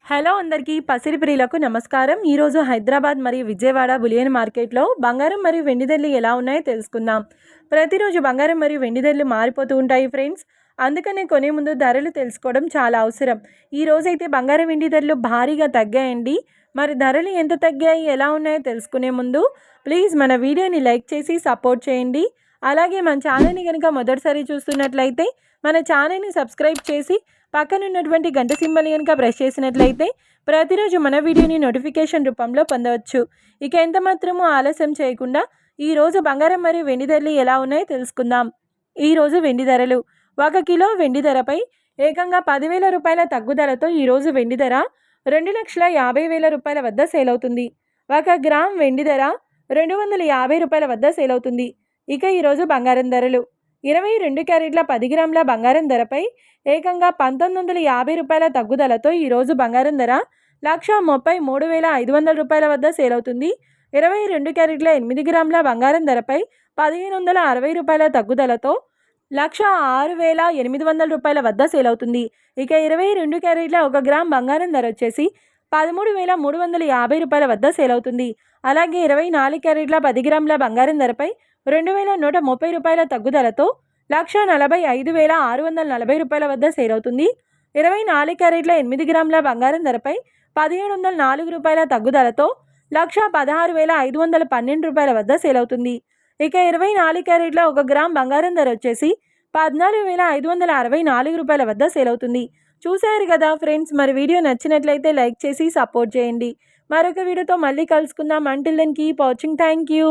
Hello అందరికీ పసిరి ప్రియులకు నమస్కారం. ఈరోజు హైదరాబాద్ మరియు విజయవాడ బులియన్ మార్కెట్లో బంగారం మరియు వెండి ధరలు ఎలా ఉన్నాయో తెలుసుకుందాం. ప్రతిరోజు బంగారం మరియు వెండి ధరలు మారిపోతూ ఉంటాయి ఫ్రెండ్స్. అందుకనే కొనే ముందు ధరలు తెలుసుకోవడం చాలా అవసరం. ఈ రోజైతే బంగారం వెండి ధరలు భారీగా తగ్గాయండి. మరి ధరలు ఎంత తగ్గాయి, ఎలా ఉన్నాయో తెలుసుకునే ముందు ప్లీజ్ మన వీడియోని లైక్ చేసి సపోర్ట్ చేయండి. అలాగే మన ఛానల్ని కనుక మొదటిసారి చూస్తున్నట్లయితే మన ఛానల్ని సబ్స్క్రైబ్ చేసి పక్కనున్నటువంటి గంట సింబల్ కనుక ప్రెస్ చేసినట్లయితే ప్రతిరోజు మన వీడియోని నోటిఫికేషన్ రూపంలో పొందవచ్చు. ఇక ఎంత మాత్రమూ ఆలస్యం చేయకుండా ఈరోజు బంగారం మరియు వెండి ధరలు ఎలా ఉన్నాయో తెలుసుకుందాం. ఈరోజు వెండి ధరలు 1 కిలో వెండి ధరపై ఏకంగా 10,000 రూపాయల తగ్గుదలతో ఈరోజు వెండి ధర 2,50,000 రూపాయల వద్ద సేల్ అవుతుంది. 1 గ్రామ్ వెండి ధర 250 రూపాయల వద్ద సేల్ అవుతుంది. ఇక ఈరోజు బంగారం ధరలు 22 క్యారెట్ల 10 గ్రాముల బంగారం ధరపై ఏకంగా 1,950 రూపాయల తగ్గుదలతో ఈరోజు బంగారం ధర 1,33,500 రూపాయల వద్ద సేల్ అవుతుంది. 22 క్యారెట్ల 8 గ్రాముల బంగారం ధరపై 1,560 రూపాయల తగ్గుదలతో 1,06,800 రూపాయల వద్ద సేల్ అవుతుంది. ఇక 22 క్యారెట్ల 1 గ్రామ్ బంగారం ధర వచ్చేసి 13,350 రూపాయల వద్ద సేల్ అవుతుంది. అలాగే 24 క్యారెట్ల 10 గ్రాముల బంగారం ధరపై 2,130 రూపాయల తగ్గుదలతో 1,45,640 రూపాయల వద్ద సేల్ అవుతుంది. 24 క్యారెట్ల 8 గ్రాముల బంగారం ధరపై 1,704 రూపాయల తగ్గుదలతో 1,16,512 రూపాయల వద్ద సేల్ అవుతుంది. ఇక 24 క్యారెట్ల 1 గ్రామ్ బంగారం ధర వచ్చేసి 14,564 రూపాయల వద్ద సేల్ అవుతుంది. చూశారు కదా ఫ్రెండ్స్, మరి వీడియో నచ్చినట్లయితే లైక్ చేసి సపోర్ట్ చేయండి. మరొక వీడియోతో మళ్ళీ కలుసుకుందాం. Until then keep watching. Thank you.